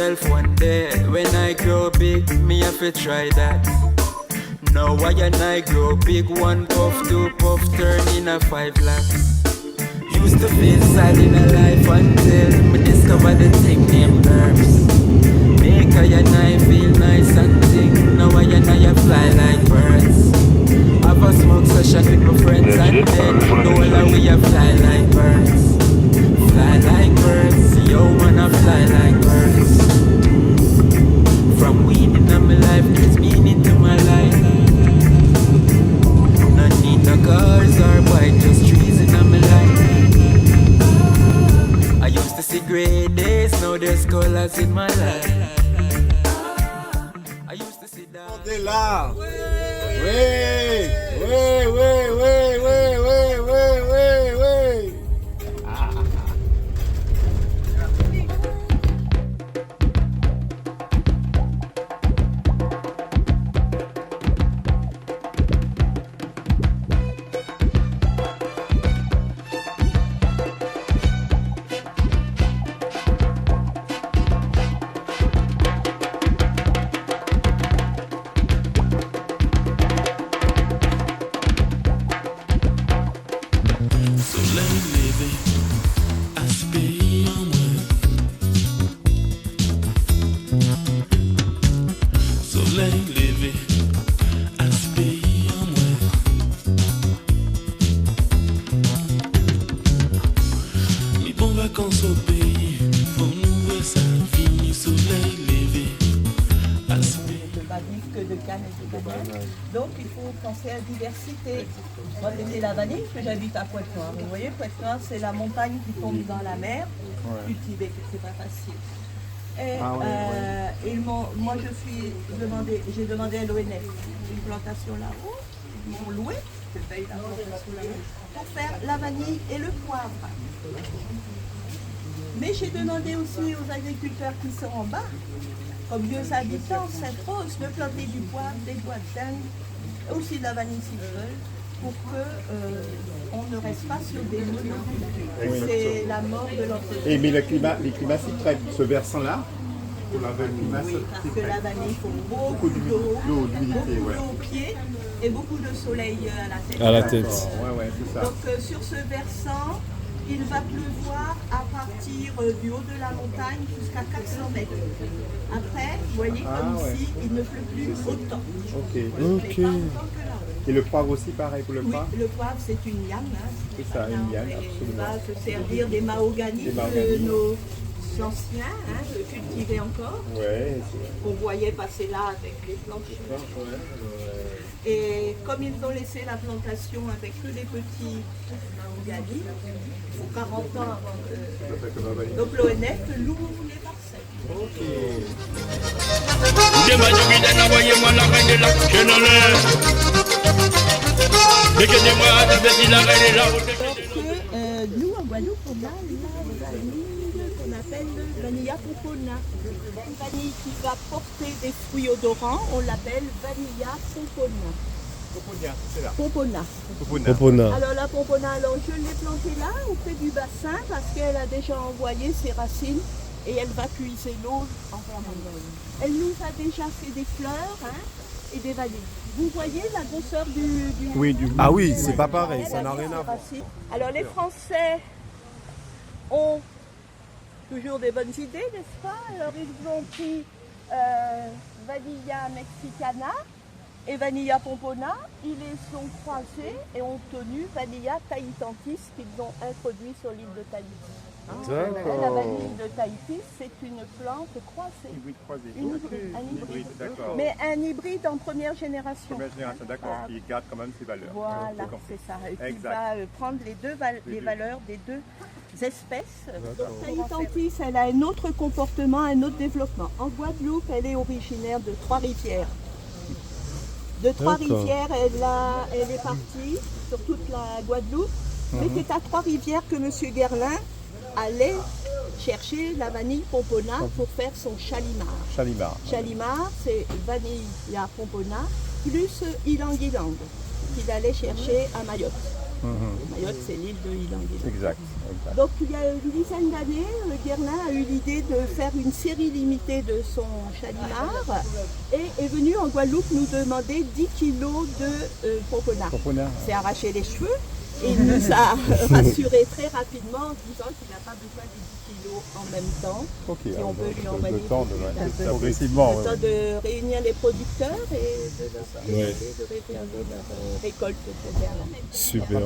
myself one day, when I grow big, me have to try that. Now I and I grow big, 1 puff, 2 puff, turn in a 5 laps. Used to feel sad in a life until me discover the thing named herbs. Make I and I feel nice and ting. Now I and I fly like birds. Have a smoke session with my friends and then the whole of we a fly like birds. Fly like birds, yo man I fly like birds. From weed in my life, there's meaning to my life. No need no cars or bike, just trees in my life. I used to see great days, now there's colors in my life. I used to see that. On est là. Oui, oui, oui, oui, oui, oui, oui, oui, oui. Donc il faut penser à diversité. Moi c'était la vanille que j'habite à Pointe-Noire. Vous voyez, Pointe-Noire c'est la montagne qui tombe dans la mer. Cultiver, c'est pas facile. Et moi j'ai demandé à l'ONF une plantation là-haut. Ils m'ont loué, je paye la plantation là-haut, pour faire la vanille et le poivre. Mais j'ai demandé aussi aux agriculteurs qui sont en bas, comme vieux habitants, Sainte-Rose, de planter du poivre, des bois de chêne, aussi de la vanille s'ils veulent, pour qu'on ne reste pas sur des monocultures. C'est la mort de l'entreprise. Mais les climats s'y prêtent, ce versant-là, pour la vanille, parce que la vanille, il faut beaucoup d'eau, beaucoup d'eau au pied et beaucoup de soleil à la tête. À la tête. C'est ça. Donc sur ce versant, il va pleuvoir à partir du haut de la montagne jusqu'à 400 mètres. Après, vous voyez, comme ici, il ne pleut plus autant. Ok. Mais pas autant que là-haut. Et le poivre aussi, pareil pour le poivre? Oui, le poivre, c'est une liane. Hein. C'est ça, une liane, absolument. Il va se servir des mahoganis que nos anciens cultivaient encore. Qu'on voyait passer là avec les planches. Et comme ils ont laissé la plantation avec que les petits mahoganis, il faut 40 ans avant que... Donc l'ONF loue les parcelles. Donc nous en Guadeloupe on a la vanille qu'on appelle Vanilla Pompona. Une vanille qui va porter des fruits odorants, on l'appelle Vanilla Pompona. Pompona. Alors la Pompona, je l'ai plantée là auprès du bassin parce qu'elle a déjà envoyé ses racines et elle va puiser l'eau en permanence. Elle nous a déjà fait des fleurs et des vanilles. Vous voyez la grosseur du... Ah oui, c'est pas pareil, ça n'a rien à voir. Alors les Français ont toujours des bonnes idées, n'est-ce pas? Alors ils ont pris Vanilla Mexicana et Vanilla Pompona, ils les ont croisés et ont obtenu Vanilla Tahitensis qu'ils ont introduit sur l'île de Tahiti. La vanille de Tahiti, c'est une plante croisée. Un hybride. Mais un hybride en première génération. D'accord, qui garde quand même ses valeurs. Voilà, c'est ça. Et qui va prendre les valeurs des deux espèces. Tahitensis, elle a un autre comportement, un autre développement. En Guadeloupe, elle est originaire de Trois-Rivières. De Trois-Rivières, elle est partie sur toute la Guadeloupe. Mais c'est à Trois-Rivières que M. Guerlain allait chercher la vanille Pompona pour faire son chalimar. Chalimar, c'est vanilla Pompona plus ylang-ylang qu'il allait chercher à Mayotte. Mayotte, c'est l'île de ylang-ylang. Exact. Donc il y a une dizaine d'années, Guerlain a eu l'idée de faire une série limitée de son Chalimard et est venu en Guadeloupe nous demander 10 kilos de pomponard. C'est arraché les cheveux et il nous a rassuré très rapidement en disant qu'il n'a pas besoin des 10 kilos en même temps. Ok, Si on peut lui envoyer le temps progressivement. le temps de réunir les producteurs et de réunir leur récolte pour Guerlain. Super.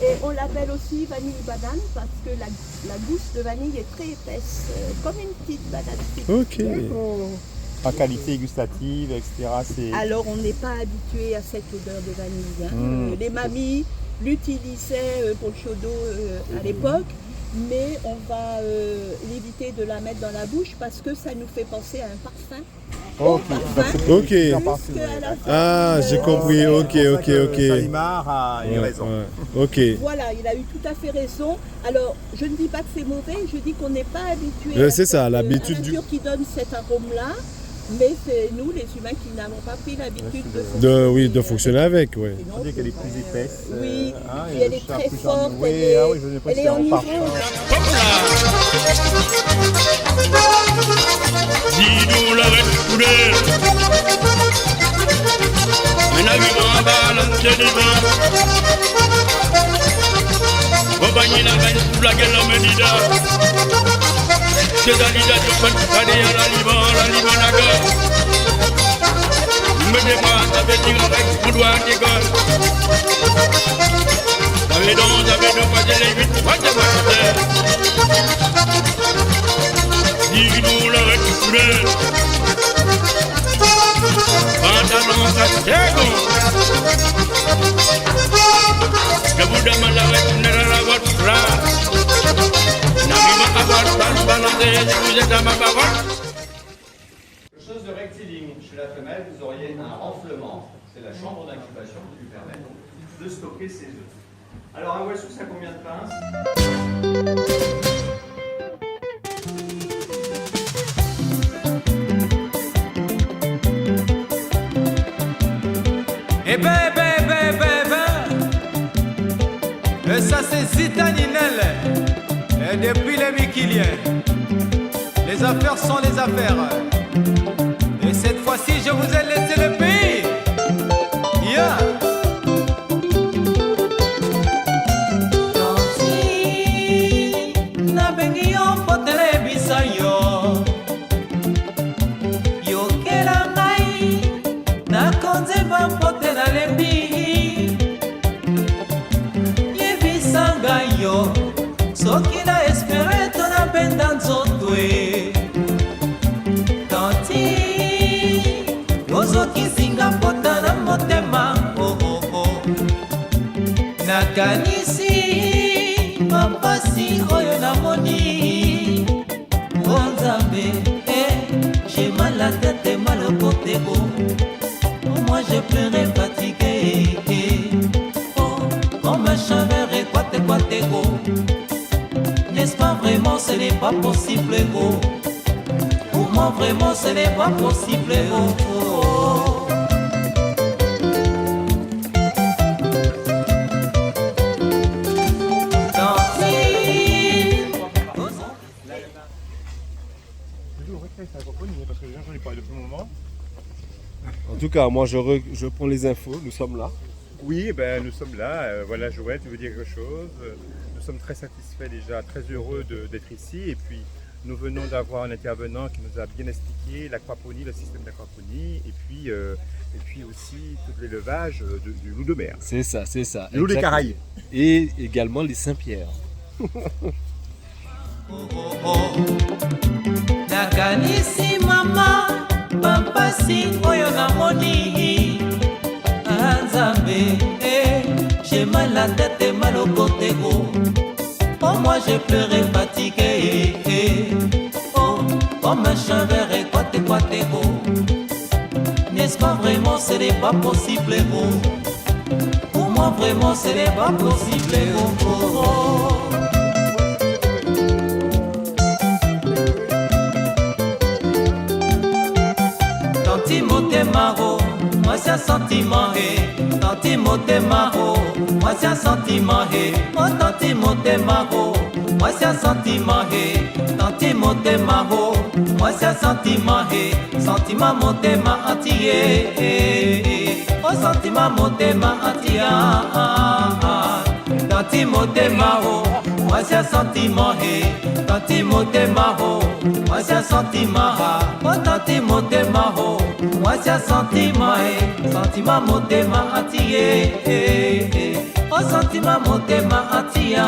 Et on l'appelle aussi vanille banane parce que la gousse de vanille est très épaisse, comme une petite banane. Ok. En qualité gustative, etc. Alors on n'est pas habitué à cette odeur de vanille. Hein. Les mamies l'utilisaient pour le chaud d'eau à l'époque, mais on va l'éviter de la mettre dans la bouche parce que ça nous fait penser à un parfum. Ok. Jusqu'à la fin. Ah, j'ai compris. Ok. Chalimard a eu raison. Ok. Voilà, il a eu tout à fait raison. Alors, je ne dis pas que c'est mauvais, je dis qu'on n'est pas habitué C'est ça, l'habitude à la nature qui donne cet arôme-là, mais c'est nous, les humains, qui n'avons pas pris l'habitude de fonctionner avec, oui. Sinon, On dit qu'elle est plus épaisse. Oui, et puis elle le est chat très plus forte, oui, je n'ai pas elle est en niveau. Dis-nous la couleur. Mais la vie va balance des vents. On va y la gagne pour la gueule à Medida. C'est Dalida de Pantade à la Libanaga. Me demande avec du avec mon doigt des gars. T'avais donc, pas de les 8, pas de battre. Dis-nous la couleur. Pantalon Santiago. Que vous demandez la retourner à la voiture. N'arrive pas à voir le balancer, vous êtes à ma parole. Quelque chose de rectiligne. Chez la femelle, vous auriez un renflement. C'est la chambre d'incubation qui lui permet donc de stocker ses œufs. Alors un Wessous, ça a combien de pinces? Eh ben, et ça c'est Zitaninel. Et depuis les Mikiliens, les affaires sont les affaires. Et cette fois-ci, je vous ai laissé le pays. Yeah. Soki na espere to na benda nzoto e Tanti Ozoki zinga pota na motema Nakanisi Mapasi oyo namoni Nzambe j'ai mal la tête et mal au côté Moi j'ai pleuré fatigué Comme un chaveur et quoi N'est-ce pas vraiment, ce n'est pas possible, gros. Pour moi, vraiment, ce n'est pas possible, gros. En tout cas, moi, je prends les infos. Nous sommes là. Oui, nous sommes là. Voilà, Joël, tu veux dire quelque chose? Nous sommes très satisfaits déjà, très heureux d'être ici. Et puis, nous venons d'avoir un intervenant qui nous a bien expliqué l'aquaponie, le système d'aquaponie, et puis aussi tout l'élevage du loup de mer. C'est ça. Le loup des Caraïbes. Et également les Saint-Pierre. Nakanisi mama, pampasi oyo namoni Nzambe, j'ai mal la tête et mal au côté gros. Oh moi j'ai pleuré fatigué Oh, comme un chaveur et quoi gros. N'est-ce pas vraiment ce n'est pas possible gros. Pour moi vraiment ce n'est pas possible gros. Tanti Motemaro, moi mwasi ya sentiment he tanti motema o mwasi ya sentiment he o tanti motema o mwasi ya sentiment he tanti motema o mwasi ya sentiment he sentiment motema atie o sentiment motema atia tanti motema o mwasi ya sentiment he tanti motema o mwasi ya sentiment o tanti motema o mwasi ya sentiment he sentiment motema atie o sentiment motema atia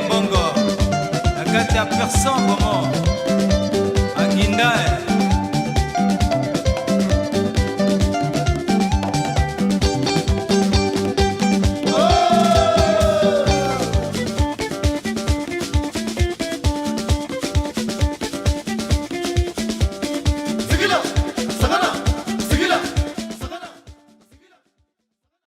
Mbongo, la carte à personne, comment